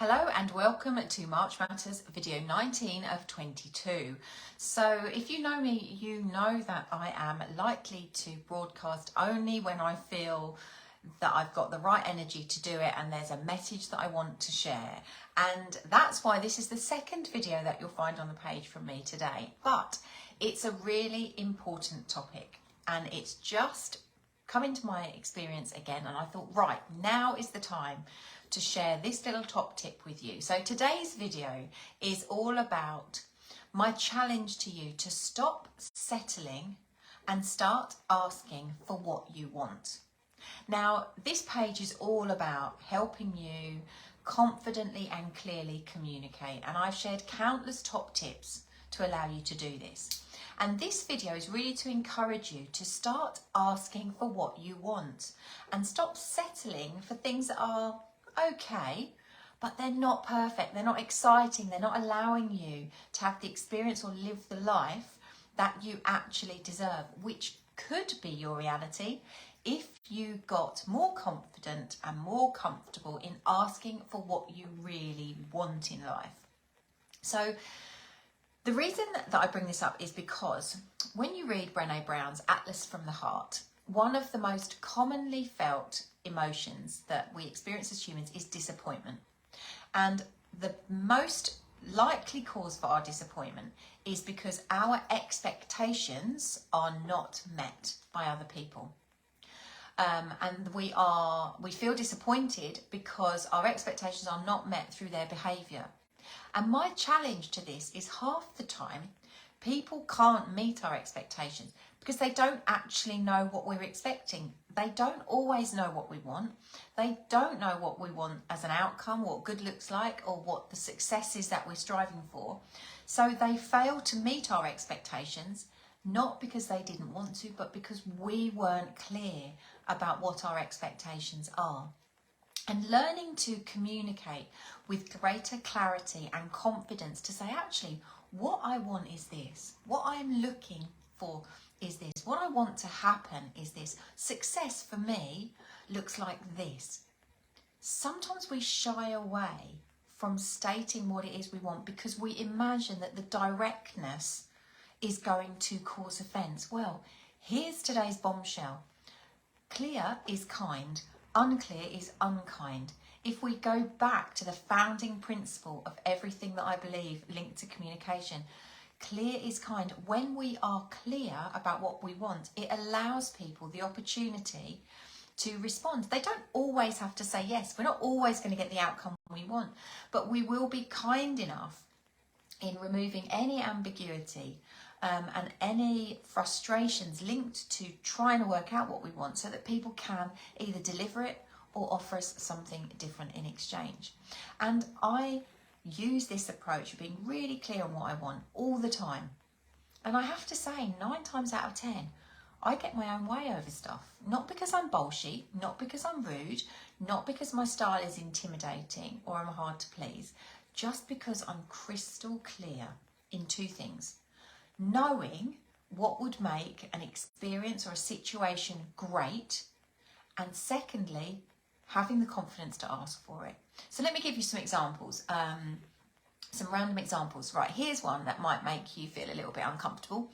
Hello and welcome to March Matters video 19 of 22. So if you know me, you know that I am likely to broadcast only when I feel that I've got the right energy to do it and there's a message that I want to share. And that's why this is the second video that you'll find on the page from me today. But it's a really important topic and it's just come into my experience again, and I thought, right, now is the time to share this little top tip with you. So today's video is all about my challenge to you to stop settling and start asking for what you want. Now, this page is all about helping you confidently and clearly communicate, and I've shared countless top tips to allow you to do this. And this video is really to encourage you to start asking for what you want and stop settling for things that are okay, but they're not perfect, they're not exciting, they're not allowing you to have the experience or live the life that you actually deserve, which could be your reality if you got more confident and more comfortable in asking for what you really want in life. So the reason that I bring this up is because when you read Brené Brown's Atlas from the Heart, one of the most commonly felt emotions that we experience as humans is disappointment. And the most likely cause for our disappointment is because our expectations are not met by other people. And we feel disappointed because our expectations are not met through their behaviour. And my challenge to this is half the time people can't meet our expectations because they don't actually know what we're expecting. They don't always know what we want. They don't know what we want as an outcome, what good looks like, or what the success is that we're striving for. So they fail to meet our expectations, not because they didn't want to, but because we weren't clear about what our expectations are. And learning to communicate with greater clarity and confidence to say, actually, what I want is this. What I'm looking for is this. What I want to happen is this. Success for me looks like this. Sometimes we shy away from stating what it is we want because we imagine that the directness is going to cause offence. Well, here's today's bombshell. Clear is kind. Unclear is unkind. If we go back to the founding principle of everything that I believe linked to communication, clear is kind. When we are clear about what we want, it allows people the opportunity to respond. They don't always have to say yes. We're not always going to get the outcome we want, but we will be kind enough in removing any ambiguity and any frustrations linked to trying to work out what we want so that people can either deliver it or offer us something different in exchange. And I use this approach of being really clear on what I want all the time. And I have to say, 9 times out of 10, I get my own way over stuff. Not because I'm bolshy, not because I'm rude, not because my style is intimidating or I'm hard to please, just because I'm crystal clear in 2 things. Knowing what would make an experience or a situation great, and secondly, having the confidence to ask for it. So let me give you some examples, some random examples. Right, here's one that might make you feel a little bit uncomfortable.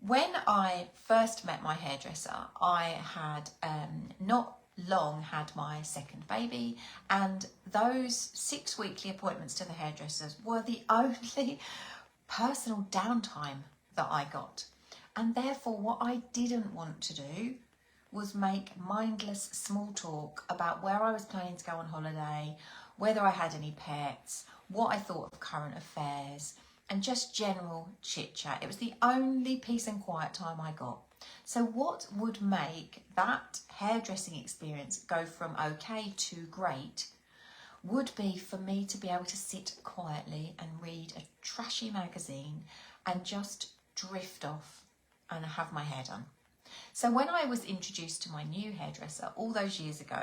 When I first met my hairdresser, I had not long had my second baby, and those 6 weekly appointments to the hairdressers were the only personal downtime that I got. And therefore what I didn't want to do was make mindless small talk about where I was planning to go on holiday, whether I had any pets, what I thought of current affairs, and just general chit chat. It was the only peace and quiet time I got. So what would make that hairdressing experience go from okay to great would be for me to be able to sit quietly and read a trashy magazine and just drift off and have my hair done. So when I was introduced to my new hairdresser all those years ago,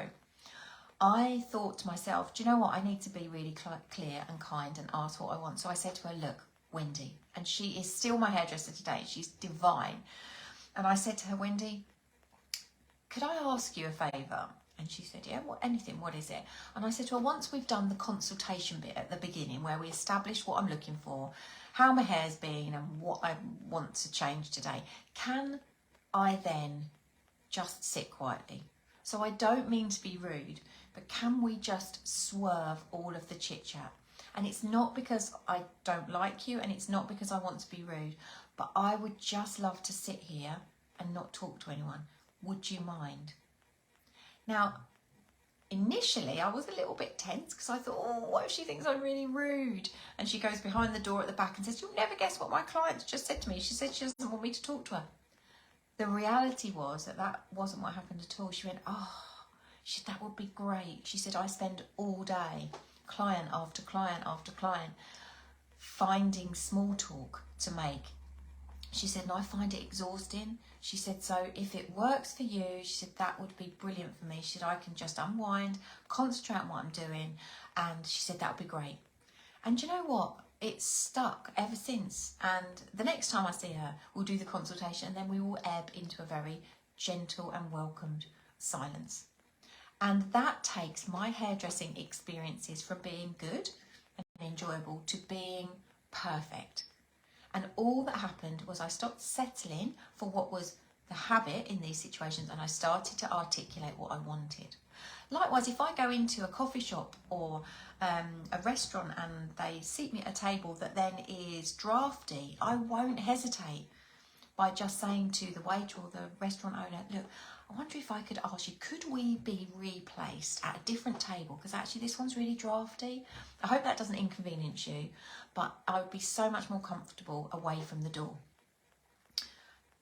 I thought to myself, do you know what? I need to be really clear and kind and ask what I want. So I said to her, look, Wendy, and she is still my hairdresser today. She's divine. And I said to her, Wendy, could I ask you a favour? And she said, yeah, anything, what is it? And I said to her, once we've done the consultation bit at the beginning where we establish what I'm looking for, how my hair's been and what I want to change today, can I then just sit quietly? So I don't mean to be rude, but can we just swerve all of the chit chat? And it's not because I don't like you and it's not because I want to be rude, but I would just love to sit here and not talk to anyone. Would you mind? Now, initially I was a little bit tense because I thought, oh, what if she thinks I'm really rude? And she goes behind the door at the back and says, you'll never guess what my client just said to me. She said she doesn't want me to talk to her. The reality was that wasn't what happened at all. She went, oh, she said, that would be great. She said, I spend all day, client after client after client, finding small talk to make. She said, and I find it exhausting. She said, so if it works for you, she said, that would be brilliant for me. She said, I can just unwind, concentrate on what I'm doing. And she said, that would be great. And you know what? It's stuck ever since. And the next time I see her, we'll do the consultation and then we will ebb into a very gentle and welcomed silence. And that takes my hairdressing experiences from being good and enjoyable to being perfect. And all that happened was I stopped settling for what was the habit in these situations and I started to articulate what I wanted. Likewise, if I go into a coffee shop or a restaurant and they seat me at a table that then is drafty, I won't hesitate by just saying to the waiter or the restaurant owner, look, I wonder if I could ask you, could we be replaced at a different table? Because actually this one's really drafty. I hope that doesn't inconvenience you, but I would be so much more comfortable away from the door.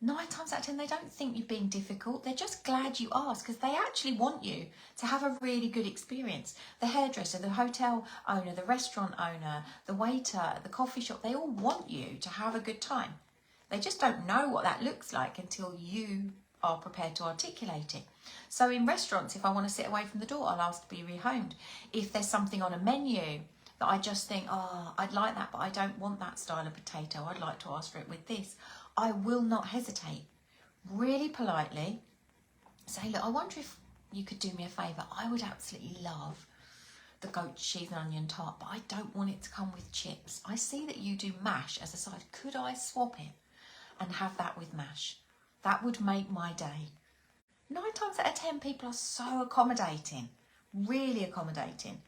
9 times out of 10, they don't think you're being difficult. They're just glad you asked because they actually want you to have a really good experience. The hairdresser, the hotel owner, the restaurant owner, the waiter, the coffee shop, they all want you to have a good time. They just don't know what that looks like until you are prepared to articulate it. So in restaurants, if I want to sit away from the door, I'll ask to be rehomed. If there's something on a menu that I just think, oh, I'd like that, but I don't want that style of potato, I'd like to ask for it with this, I will not hesitate. Really politely say, look, I wonder if you could do me a favour. I would absolutely love the goat cheese and onion tart, but I don't want it to come with chips. I see that you do mash as a side. Could I swap it and have that with mash? That would make my day. 9 times out of 10, people are so accommodating, really accommodating.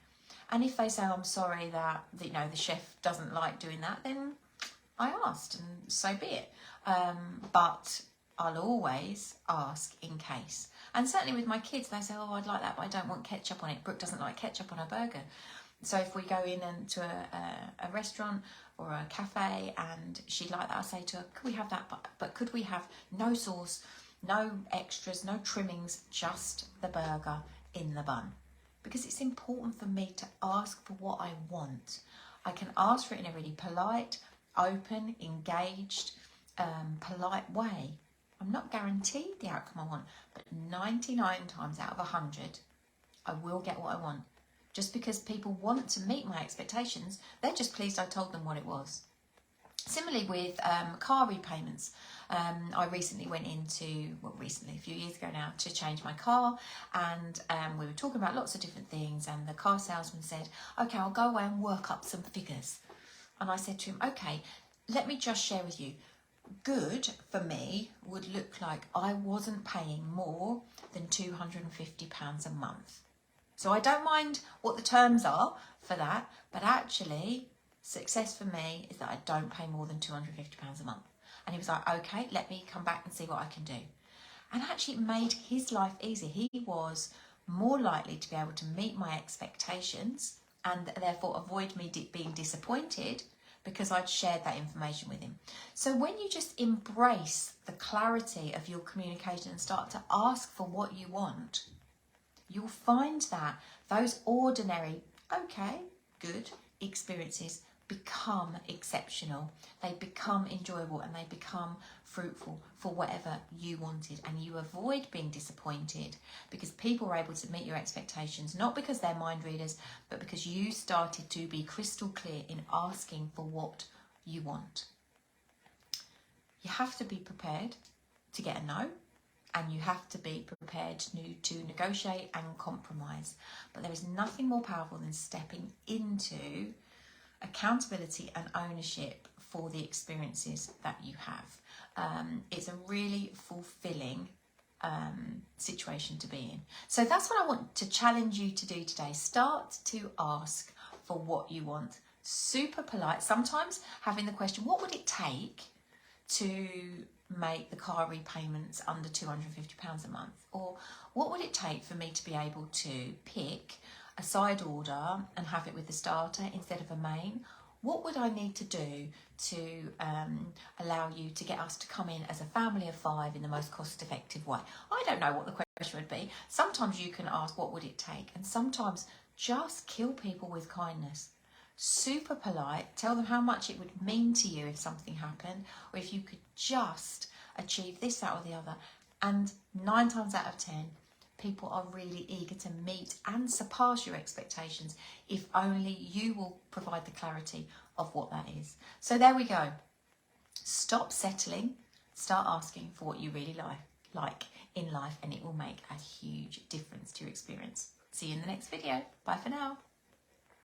And if they say, I'm sorry that the chef doesn't like doing that, then I asked and so be it. But I'll always ask in case. And certainly with my kids, they say, oh, I'd like that, but I don't want ketchup on it. Brooke doesn't like ketchup on her burger. So if we go in to a restaurant or a cafe and she'd like that, I say to her, could we have that? But could we have no sauce, no extras, no trimmings, just the burger in the bun? Because it's important for me to ask for what I want. I can ask for it in a really polite, open, engaged, polite way. I'm not guaranteed the outcome I want, but 99 times out of 100, I will get what I want. Just because people want to meet my expectations, they're just pleased I told them what it was. Similarly with car repayments, I recently went into, a few years ago now, to change my car, and we were talking about lots of different things, and the car salesman said, okay, I'll go away and work up some figures. And I said to him, okay, let me just share with you. Good for me would look like I wasn't paying more than £250 a month. So I don't mind what the terms are for that, but actually success for me is that I don't pay more than £250 a month. And he was like, okay, let me come back and see what I can do. And actually it made his life easier. He was more likely to be able to meet my expectations and therefore avoid me being disappointed because I'd shared that information with him. So when you just embrace the clarity of your communication and start to ask for what you want, you'll find that those ordinary, okay, good experiences become exceptional. They become enjoyable and they become fruitful for whatever you wanted, and you avoid being disappointed because people were able to meet your expectations, not because they're mind readers, but because you started to be crystal clear in asking for what you want. You have to be prepared to get a no, and you have to be prepared to negotiate and compromise. But there is nothing more powerful than stepping into accountability and ownership for the experiences that you have. It's a really fulfilling situation to be in. So that's what I want to challenge you to do today. Start to ask for what you want. Super polite. Sometimes having the question, what would it take to make the car repayments under £250 a month? Or what would it take for me to be able to pick a side order and have it with the starter instead of a main? What would I need to do to allow you to get us to come in as a family of 5 in the most cost-effective way? I don't know what the question would be. Sometimes you can ask, what would it take? And sometimes just kill people with kindness. Super polite. Tell them how much it would mean to you if something happened, or if you could just achieve this, that, or the other. And 9 times out of 10, people are really eager to meet and surpass your expectations if only you will provide the clarity of what that is. So there we go. Stop settling. Start asking for what you really like in life, and it will make a huge difference to your experience. See you in the next video. Bye for now.